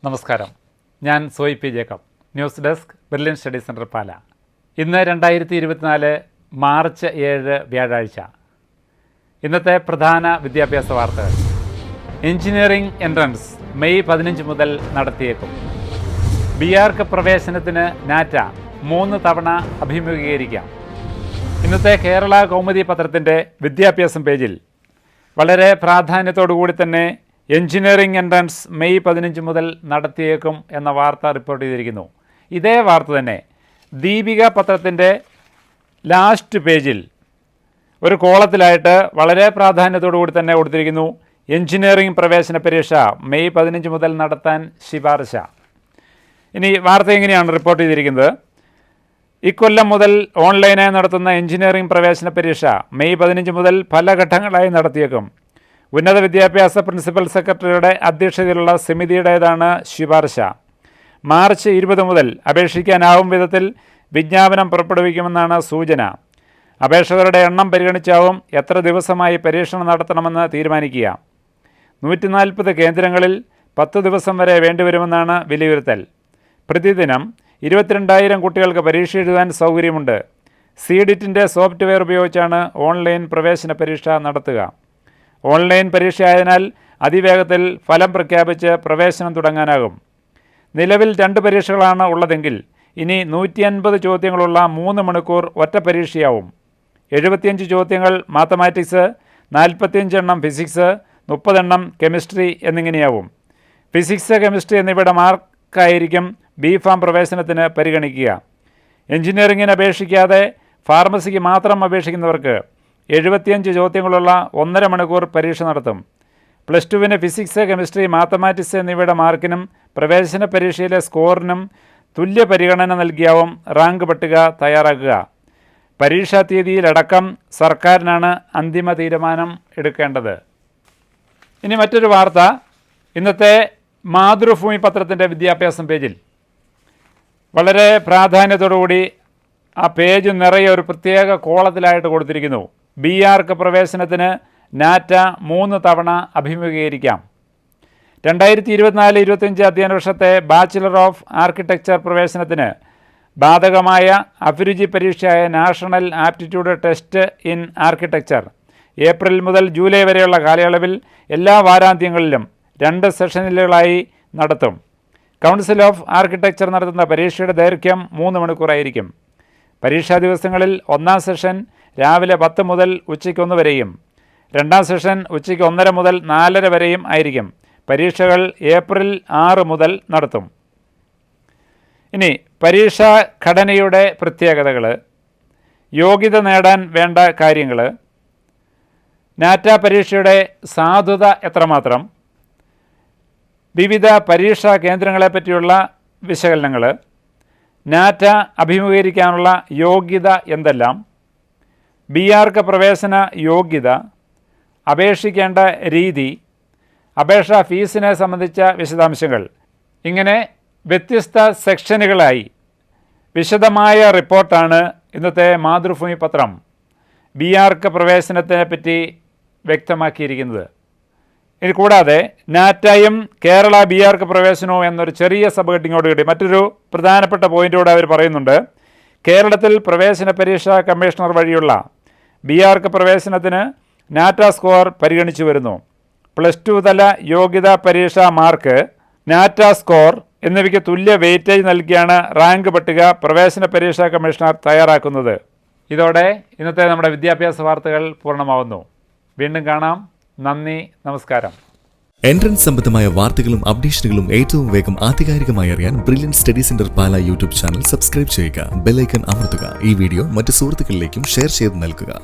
നമസ്കാരം. ഞാൻ Zoey P Jacob, news desk, Brilliant Study Centre Pala. ഇന്ന് 2024 മാർച്ച് 7 വ്യാഴാഴ്ച. ഇന്നത്തെ പ്രധാന വിദ്യാഭ്യാസ വാർത്തകൾ. എഞ്ചിനീയറിംഗ് എൻട്രൻസ് മെയ് 15 മുതൽ നടത്തിയേക്കും. ബിആർക്ക് പ്രവേശനത്തിന് നാറ്റ 3 തവണ അഭിമുഖീകരിക്കാം. ഇന്നത്തെ കേരള കൗമുദി പത്രത്തിൻ്റെ വിദ്യാഭ്യാസം പേജിൽ വളരെ പ്രാധാന്യത്തോടു കൂടി തന്നെ എഞ്ചിനീയറിംഗ് എൻട്രൻസ് മെയ് 15 മുതൽ നടത്തിയേക്കും എന്ന വാർത്ത റിപ്പോർട്ട് ചെയ്തിരിക്കുന്നു. ഇതേ വാർത്ത തന്നെ ദീപിക പത്രത്തിൻ്റെ ലാസ്റ്റ് പേജിൽ ഒരു കോളത്തിലായിട്ട് വളരെ പ്രാധാന്യത്തോടു കൂടി തന്നെ കൊടുത്തിരിക്കുന്നു. എഞ്ചിനീയറിംഗ് പ്രവേശന പരീക്ഷ മെയ് 15 മുതൽ നടത്താൻ ശുപാർശ. ഇനി വാർത്ത എങ്ങനെയാണ് റിപ്പോർട്ട് ചെയ്തിരിക്കുന്നത്? ഇക്കൊല്ലം മുതൽ ഓൺലൈനായി നടത്തുന്ന എഞ്ചിനീയറിംഗ് പ്രവേശന പരീക്ഷ മെയ് 15 മുതൽ പല ഘട്ടങ്ങളായി നടത്തിയേക്കും. ഉന്നത വിദ്യാഭ്യാസ പ്രിൻസിപ്പൽ സെക്രട്ടറിയുടെ അധ്യക്ഷതയിലുള്ള സമിതിയുടേതാണ് ശുപാർശ. മാർച്ച് 20 മുതൽ അപേക്ഷിക്കാനാവും വിധത്തിൽ വിജ്ഞാപനം പുറപ്പെടുവിക്കുമെന്നാണ് സൂചന. അപേക്ഷകരുടെ എണ്ണം പരിഗണിച്ചാവും എത്ര ദിവസമായി പരീക്ഷണം നടത്തണമെന്ന് തീരുമാനിക്കുക. 140 കേന്ദ്രങ്ങളിൽ 10 ദിവസം വരെ വേണ്ടിവരുമെന്നാണ് വിലയിരുത്തൽ. പ്രതിദിനം 22,000 കുട്ടികൾക്ക് പരീക്ഷ എഴുതാൻ സൗകര്യമുണ്ട്. സീഡിറ്റിൻ്റെ സോഫ്റ്റ്വെയർ ഉപയോഗിച്ചാണ് ഓൺലൈൻ പ്രവേശന പരീക്ഷ നടത്തുക. ഓൺലൈൻ പരീക്ഷയായതിനാൽ അതിവേഗത്തിൽ ഫലം പ്രഖ്യാപിച്ച് പ്രവേശനം തുടങ്ങാനാകും. നിലവിൽ 2 പരീക്ഷകളാണ് ഉള്ളതെങ്കിൽ ഇനി 150 ചോദ്യങ്ങളുള്ള 3 മണിക്കൂർ ഒറ്റ പരീക്ഷയാവും. 75 ചോദ്യങ്ങൾ മാത്തമാറ്റിക്സ്, 45 എണ്ണം ഫിസിക്സ്, 30 എണ്ണം കെമിസ്ട്രി എന്നിങ്ങനെയാവും. ഫിസിക്സ്, കെമിസ്ട്രി എന്നിവയുടെ മാർക്കായിരിക്കും ബി.ഫാം പ്രവേശനത്തിന് പരിഗണിക്കുക. എഞ്ചിനീയറിംഗിന് അപേക്ഷിക്കാതെ ഫാർമസിക്ക് മാത്രം അപേക്ഷിക്കുന്നവർക്ക് 75 ചോദ്യങ്ങളുള്ള 1.5 മണിക്കൂർ പരീക്ഷ നടത്തും. +2 ഫിസിക്സ്, കെമിസ്ട്രി, മാത്തമാറ്റിക്സ് എന്നിവയുടെ മാർക്കിനും പ്രവേശന പരീക്ഷയിലെ സ്കോറിനും തുല്യ പരിഗണന നൽകിയാവും റാങ്ക് പട്ടിക തയ്യാറാക്കുക. പരീക്ഷാ തീയതിയിലടക്കം സർക്കാരിനാണ് അന്തിമ തീരുമാനം എടുക്കേണ്ടത്. ഇനി മറ്റൊരു വാർത്ത ഇന്നത്തെ മാതൃഭൂമി പത്രത്തിൻ്റെ വിദ്യാഭ്യാസം പേജിൽ വളരെ പ്രാധാന്യത്തോടുകൂടി ആ പേജ് നിറയെ ഒരു പ്രത്യേക കോളത്തിലായിട്ട് കൊടുത്തിരിക്കുന്നു. ബിആർക്ക് പ്രവേശനത്തിന് നാറ്റ 3 തവണ അഭിമുഖീകരിക്കാം. 2024-25 അധ്യയന വർഷത്തെ ബാച്ചിലർ ഓഫ് ആർക്കിടെക്ചർ പ്രവേശനത്തിന് ബാധകമായ അഭിരുചി പരീക്ഷയായ national aptitude test in architecture April മുതൽ ജൂലൈ വരെയുള്ള കാലയളവിൽ എല്ലാ വാരാന്ത്യങ്ങളിലും 2 സെഷനുകളായി നടത്തും. കൗൺസിൽ ഓഫ് ആർക്കിടെക്ചർ നടത്തുന്ന പരീക്ഷയുടെ ദൈർഘ്യം 3 മണിക്കൂറായിരിക്കും. പരീക്ഷാ ദിവസങ്ങളിൽ 1-ാം സെഷൻ രാവിലെ 10 മുതൽ ഉച്ചയ്ക്ക് 1 വരെയും 2-ാം സെഷൻ ഉച്ചയ്ക്ക് 1:30 മുതൽ 4:30 വരെയും ആയിരിക്കും. പരീക്ഷകൾ ഏപ്രിൽ 6 മുതൽ നടത്തും. ഇനി പരീക്ഷാ ഘടനയുടെ പ്രത്യേകതകൾ, യോഗ്യത നേടാൻ വേണ്ട കാര്യങ്ങൾ, നാറ്റ പരീക്ഷയുടെ സാധുത എത്രമാത്രം, വിവിധ പരീക്ഷാ കേന്ദ്രങ്ങളെപ്പറ്റിയുള്ള വിശകലനങ്ങൾ, നാറ്റ അഭിമുഖീകരിക്കാനുള്ള യോഗ്യത എന്തെല്ലാം, ബിആർക്ക് പ്രവേശന യോഗ്യത, അപേക്ഷിക്കേണ്ട രീതി, അപേക്ഷാ ഫീസിനെ സംബന്ധിച്ച വിശദാംശങ്ങൾ, ഇങ്ങനെ വ്യത്യസ്ത സെക്ഷനുകളായി വിശദമായ റിപ്പോർട്ടാണ് ഇന്നത്തെ മാതൃഭൂമി പത്രം ബിആർക്ക് പ്രവേശനത്തിനെ പറ്റി വ്യക്തമാക്കിയിരിക്കുന്നത്. ഇത് കൂടാതെ നാറ്റയും കേരള ബിആർക്ക് പ്രവേശനവും എന്നൊരു ചെറിയ സബ് ഹെഡിങ്ങോടുകൂടി മറ്റൊരു പ്രധാനപ്പെട്ട പോയിൻ്റോടെ അവർ പറയുന്നുണ്ട്. കേരളത്തിൽ പ്രവേശന പരീക്ഷാ കമ്മീഷണർ വഴിയുള്ള ബിആർക്ക് പ്രവേശനത്തിന് നാറ്റ സ്കോർ പരിഗണിച്ചു വരുന്നു. +2 തല യോഗ്യതാ പരീക്ഷാ മാർക്ക്, നാറ്റ സ്കോർ എന്നിവയ്ക്ക് തുല്യ വെയിറ്റേജ് നൽകിയാണ് റാങ്ക് പട്ടിക പ്രവേശന പരീക്ഷാ കമ്മീഷണർ തയ്യാറാക്കുന്നത്. ഇതോടെ ഇന്നത്തെ നമ്മുടെ വിദ്യാഭ്യാസ വാർത്തകൾ പൂർണ്ണമാവുന്നു. വീണ്ടും കാണാം. നന്ദി, നമസ്കാരം. എൻട്രൻസ് സംബന്ധമായ വാർത്തകളും അപ്ഡേഷനുകളും ഏറ്റവും വേഗം ആധികാരികമായി അറിയാൻ ബ്രില്യൻ സ്റ്റഡി സെന്റർ പാല യൂട്യൂബ് ചാനൽ സബ്സ്ക്രൈബ് ചെയ്യുക. ബെൽ ഐക്കൺ അമർത്തുക. ഈ വീഡിയോ മറ്റു സുഹൃത്തുക്കളിലേക്കും ഷെയർ ചെയ്ത് നൽകുക.